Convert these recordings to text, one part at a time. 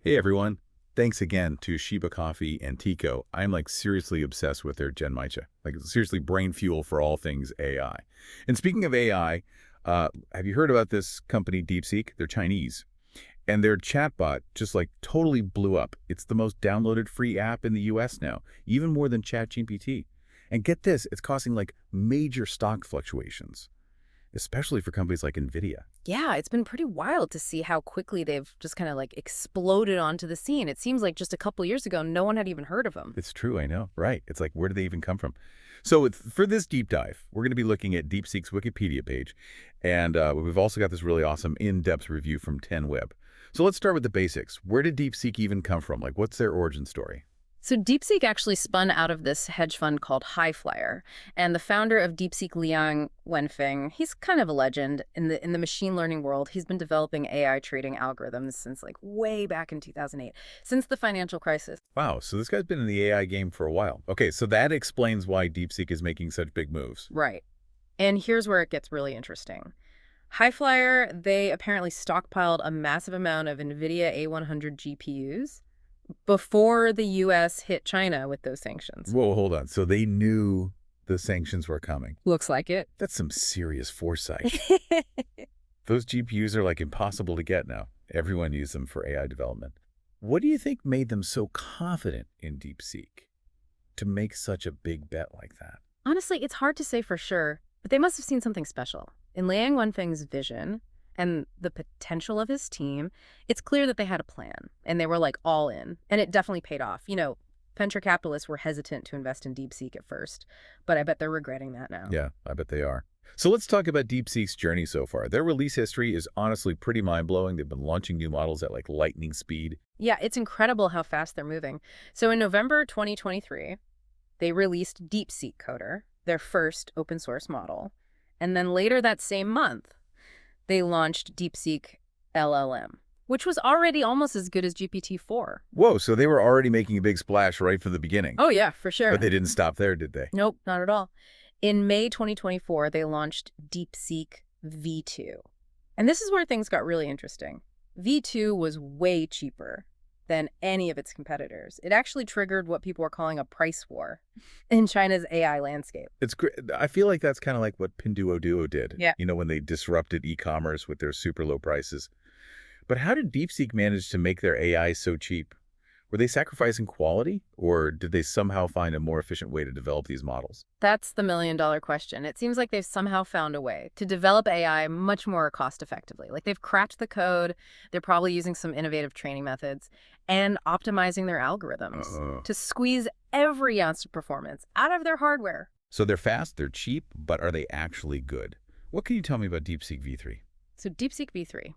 Hey everyone. Thanks again to Shiba Coffee and Tico. I'm like seriously obsessed with their Genmaicha. Like seriously brain fuel for all things AI. And speaking of AI, have you heard about this company DeepSeek? They're Chinese. And their chatbot just like totally blew up. It's the most downloaded free app in the US now, even more than ChatGPT. And get this, it's causing like major stock fluctuations, especially for companies like NVIDIA. Yeah, it's been pretty wild to see how quickly they've just kind of like exploded onto the scene. It seems like just a couple years ago, no one had even heard of them. It's true, I know. Right. It's like, where do they even come from? So for this deep dive, we're going to be looking at DeepSeek's Wikipedia page. And we've also got this really awesome in-depth review from 10Web. So let's start with the basics. Where did DeepSeek even come from? Like, what's their origin story? So DeepSeek actually spun out of this hedge fund called Highflyer, and the founder of DeepSeek, Liang Wenfeng, he's kind of a legend in the machine learning world. He's been developing AI trading algorithms since like way back in 2008, since the financial crisis. Wow, so this guy's been in the AI game for a while. Okay, so that explains why DeepSeek is making such big moves. Right. And here's where it gets really interesting. Highflyer, they apparently stockpiled a massive amount of NVIDIA A100 GPUs before the U.S. hit China with those sanctions. Whoa, hold on. So they knew the sanctions were coming. Looks like it. That's some serious foresight. Those GPUs are like impossible to get now. Everyone uses them for AI development. What do you think made them so confident in DeepSeek to make such a big bet like that? Honestly, it's hard to say for sure, but they must have seen something special. In Liang Wenfeng's vision and the potential of his team, it's clear that they had a plan, and they were like all in, and it definitely paid off. Venture capitalists were hesitant to invest in DeepSeek at first, but I bet they're regretting that now. Yeah, I bet they are. So let's talk about DeepSeek's journey so far. Their release history is honestly pretty mind-blowing. They've been launching new models at like lightning speed. Yeah, it's incredible how fast they're moving. So in November 2023, they released DeepSeek Coder, their first open source model. And then later that same month, they launched DeepSeek LLM, which was already almost as good as GPT-4. Whoa, so they were already making a big splash right from the beginning. Oh, yeah, for sure. But they didn't stop there, did they? Nope, not at all. In May 2024, they launched DeepSeek V2. And this is where things got really interesting. V2 was way cheaper than any of its competitors. It actually triggered what people are calling a price war in China's AI landscape. It's great. I feel like that's kind of like what Pinduoduo did. Yeah. When they disrupted e-commerce with their super low prices. But how did DeepSeek manage to make their AI so cheap? Were they sacrificing quality, or did they somehow find a more efficient way to develop these models? That's the million-dollar question. It seems like they've somehow found a way to develop AI much more cost-effectively. Like they've cracked the code, they're probably using some innovative training methods, and optimizing their algorithms to squeeze every ounce of performance out of their hardware. So they're fast, they're cheap, but are they actually good? What can you tell me about DeepSeek V3? So DeepSeek V3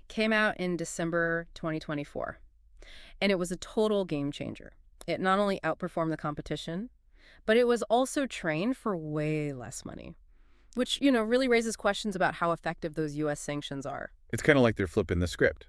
came out in December 2024. And it was a total game changer. It not only outperformed the competition, but it was also trained for way less money, which, really raises questions about how effective those U.S. sanctions are. It's kind of like they're flipping the script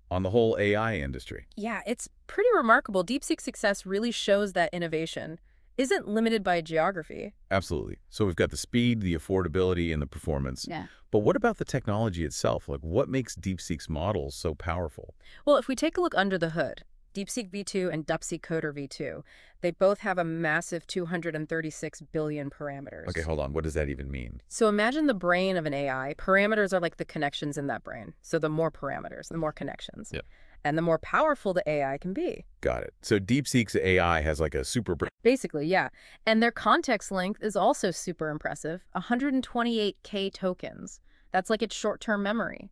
on the whole AI industry. Yeah, it's pretty remarkable. DeepSeek's success really shows that innovation isn't limited by geography. Absolutely. So we've got the speed, the affordability, and the performance. Yeah. But what about the technology itself? Like, what makes DeepSeek's models so powerful? Well, if we take a look under the hood, DeepSeek V2 and DeepSeek Coder V2, they both have a massive 236 billion parameters. Okay, hold on. What does that even mean? So imagine the brain of an AI. Parameters are like the connections in that brain. So the more parameters, the more connections. Yep. And the more powerful the AI can be. Got it. So DeepSeek's AI has like a super brain. Basically, yeah. And their context length is also super impressive. 128K tokens. That's like its short-term memory.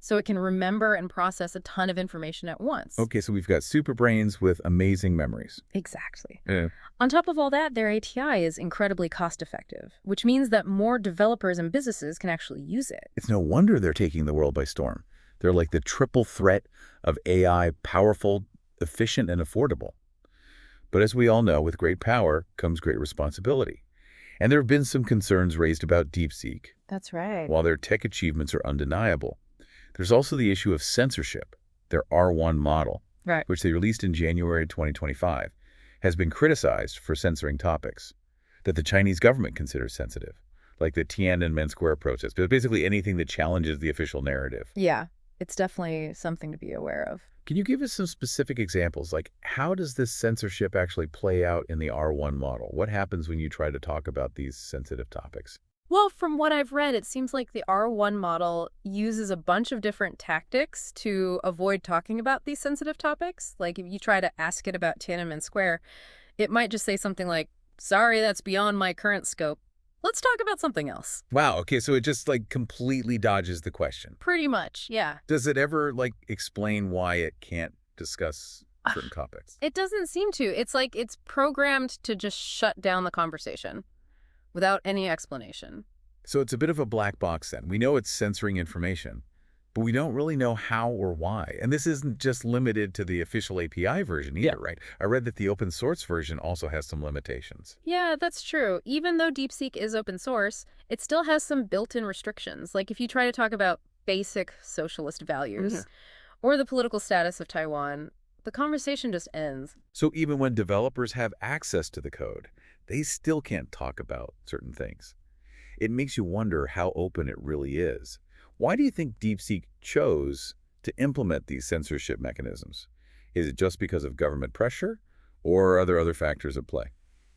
So it can remember and process a ton of information at once. Okay, so we've got super brains with amazing memories. Exactly. Yeah. On top of all that, their ATI is incredibly cost-effective, which means that more developers and businesses can actually use it. It's no wonder they're taking the world by storm. They're like the triple threat of AI, powerful, efficient, and affordable. But as we all know, with great power comes great responsibility. And there have been some concerns raised about DeepSeek. That's right. While their tech achievements are undeniable, there's also the issue of censorship. Their R1 model, Right. which they released in January 2025, has been criticized for censoring topics that the Chinese government considers sensitive, like the Tiananmen Square protest, but basically anything that challenges the official narrative. Yeah, it's definitely something to be aware of. Can you give us some specific examples? Like, how does this censorship actually play out in the R1 model? What happens when you try to talk about these sensitive topics? Well, from what I've read, it seems like the R1 model uses a bunch of different tactics to avoid talking about these sensitive topics. Like if you try to ask it about Tiananmen Square, it might just say something like, sorry, that's beyond my current scope. Let's talk about something else. Wow, okay, so it just like completely dodges the question. Pretty much, yeah. Does it ever like explain why it can't discuss certain topics? It doesn't seem to. It's like it's programmed to just shut down the conversation without any explanation. So it's a bit of a black box then. We know it's censoring information, but we don't really know how or why. And this isn't just limited to the official API version either, right? I read that the open source version also has some limitations. Yeah, that's true. Even though DeepSeek is open source, it still has some built-in restrictions. Like if you try to talk about basic socialist values or the political status of Taiwan, the conversation just ends. So even when developers have access to the code, they still can't talk about certain things. It makes you wonder how open it really is. Why do you think DeepSeek chose to implement these censorship mechanisms? Is it just because of government pressure, or are there other factors at play?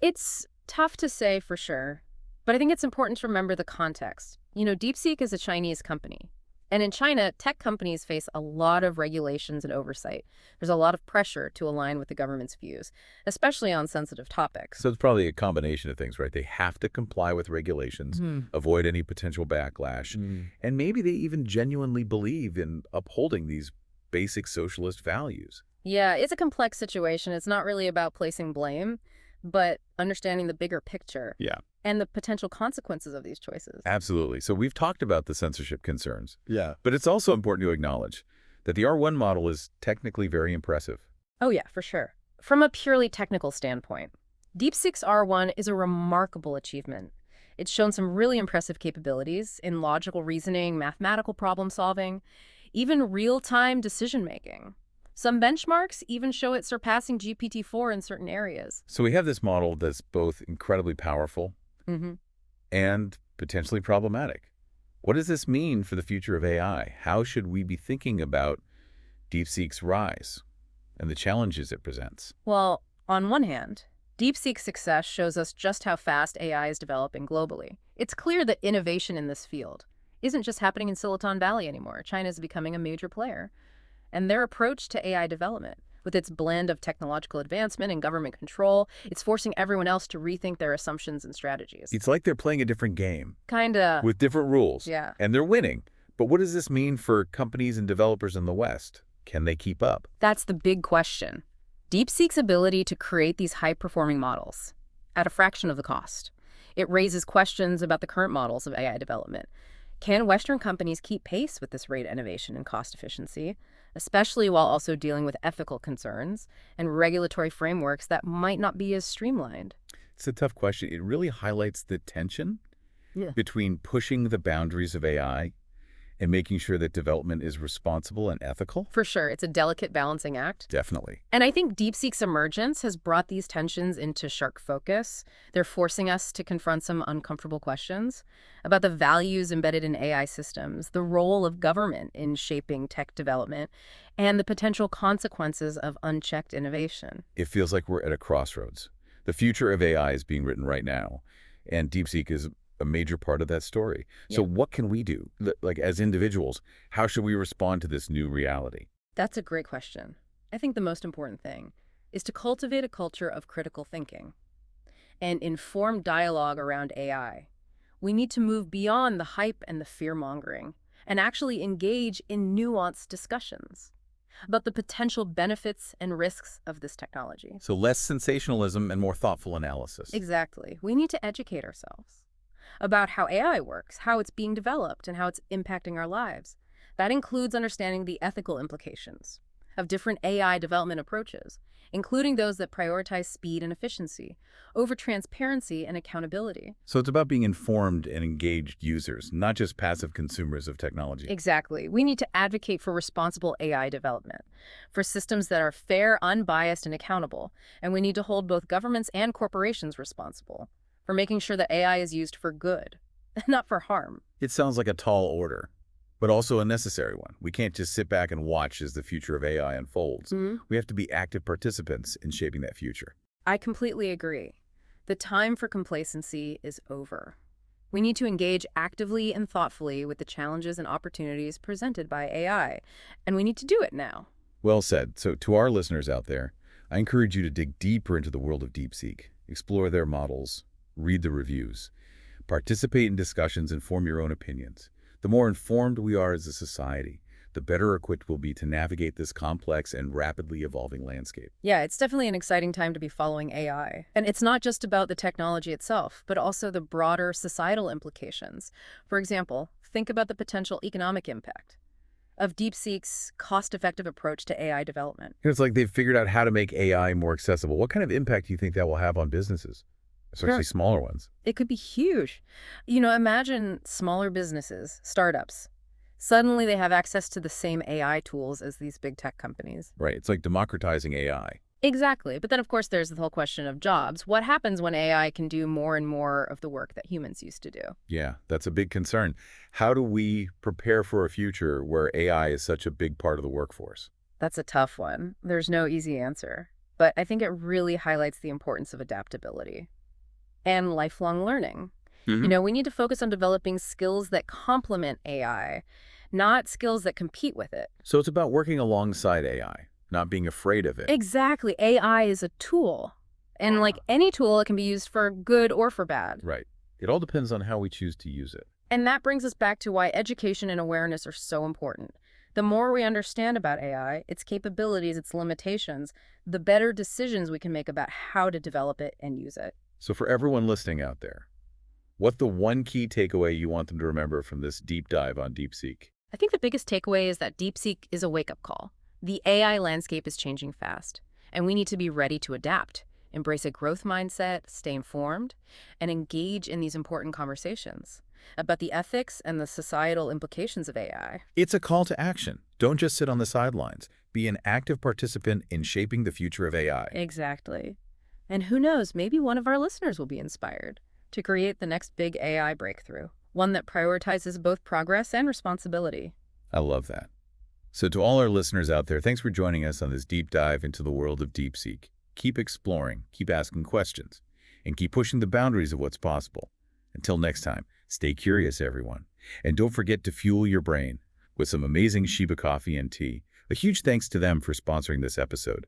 It's tough to say for sure, but I think it's important to remember the context. You know, DeepSeek is a Chinese company. And in China, tech companies face a lot of regulations and oversight. There's a lot of pressure to align with the government's views, especially on sensitive topics. So it's probably a combination of things, right? They have to comply with regulations, avoid any potential backlash, and maybe they even genuinely believe in upholding these basic socialist values. Yeah, it's a complex situation. It's not really about placing blame, but understanding the bigger picture. Yeah. And the potential consequences of these choices. Absolutely. So we've talked about the censorship concerns. Yeah. But it's also important to acknowledge that the R1 model is technically very impressive. Oh yeah, for sure. From a purely technical standpoint, DeepSeek's R1 is a remarkable achievement. It's shown some really impressive capabilities in logical reasoning, mathematical problem solving, even real-time decision-making. Some benchmarks even show it surpassing GPT-4 in certain areas. So we have this model that's both incredibly powerful and potentially problematic. What does this mean for the future of AI? How should we be thinking about DeepSeek's rise and the challenges it presents? Well, on one hand, DeepSeek's success shows us just how fast AI is developing globally. It's clear that innovation in this field isn't just happening in Silicon Valley anymore. China is becoming a major player. And their approach to AI development, with its blend of technological advancement and government control, it's forcing everyone else to rethink their assumptions and strategies. It's like they're playing a different game. Kinda. With different rules. Yeah. And they're winning. But what does this mean for companies and developers in the West? Can they keep up? That's the big question. DeepSeek's ability to create these high-performing models at a fraction of the cost. It raises questions about the current models of AI development. Can Western companies keep pace with this rate of innovation and cost efficiency, especially while also dealing with ethical concerns and regulatory frameworks that might not be as streamlined? It's a tough question. It really highlights the tension between pushing the boundaries of AI and making sure that development is responsible and ethical. For sure, it's a delicate balancing act. Definitely. And I think DeepSeek's emergence has brought these tensions into sharp focus. They're forcing us to confront some uncomfortable questions about the values embedded in AI systems, the role of government in shaping tech development, and the potential consequences of unchecked innovation. It feels like we're at a crossroads. The future of AI is being written right now, and DeepSeek is a major part of that story. So what can we do? Like as individuals, how should we respond to this new reality? That's a great question. I think the most important thing is to cultivate a culture of critical thinking and informed dialogue around AI. We need to move beyond the hype and the fear-mongering and actually engage in nuanced discussions about the potential benefits and risks of this technology. So less sensationalism and more thoughtful analysis. Exactly. We need to educate ourselves about how AI works, how it's being developed, and how it's impacting our lives. That includes understanding the ethical implications of different AI development approaches, including those that prioritize speed and efficiency over transparency and accountability. So it's about being informed and engaged users, not just passive consumers of technology. Exactly. We need to advocate for responsible AI development, for systems that are fair, unbiased, and accountable. And we need to hold both governments and corporations responsible for making sure that AI is used for good, not for harm. It sounds like a tall order. but also a necessary one. We can't just sit back and watch as the future of AI unfolds. Mhm. We have to be active participants in shaping that future. I completely agree. The time for complacency is over. We need to engage actively and thoughtfully with the challenges and opportunities presented by AI, and we need to do it now. Well said. So to our listeners out there, I encourage you to dig deeper into the world of DeepSeek, explore their models, read the reviews, participate in discussions, and form your own opinions. The more informed we are as a society, the better equipped we'll be to navigate this complex and rapidly evolving landscape. Yeah, it's definitely an exciting time to be following AI. And it's not just about the technology itself, but also the broader societal implications. For example, think about the potential economic impact of DeepSeek's cost-effective approach to AI development. It's like they've figured out how to make AI more accessible. What kind of impact do you think that will have on businesses, especially Sure. smaller ones? It could be huge. Imagine smaller businesses, startups. Suddenly they have access to the same AI tools as these big tech companies. Right. It's like democratizing AI. Exactly. But then, of course, there's the whole question of jobs. What happens when AI can do more and more of the work that humans used to do? Yeah, that's a big concern. How do we prepare for a future where AI is such a big part of the workforce? That's a tough one. There's no easy answer. But I think it really highlights the importance of adaptability and lifelong learning. We need to focus on developing skills that complement AI, not skills that compete with it. So it's about working alongside AI, not being afraid of it. Exactly. AI is a tool. And like any tool, it can be used for good or for bad. Right. It all depends on how we choose to use it. And that brings us back to why education and awareness are so important. The more we understand about AI, its capabilities, its limitations, the better decisions we can make about how to develop it and use it. So for everyone listening out there, what's the one key takeaway you want them to remember from this deep dive on DeepSeek? I think the biggest takeaway is that DeepSeek is a wake-up call. The AI landscape is changing fast, and we need to be ready to adapt, embrace a growth mindset, stay informed, and engage in these important conversations about the ethics and the societal implications of AI. It's a call to action. Don't just sit on the sidelines. Be an active participant in shaping the future of AI. Exactly. And who knows, maybe one of our listeners will be inspired to create the next big AI breakthrough, one that prioritizes both progress and responsibility. I love that. So to all our listeners out there, thanks for joining us on this deep dive into the world of DeepSeek. Keep exploring, keep asking questions, and keep pushing the boundaries of what's possible. Until next time, stay curious, everyone. And don't forget to fuel your brain with some amazing Shiba coffee and tea. A huge thanks to them for sponsoring this episode.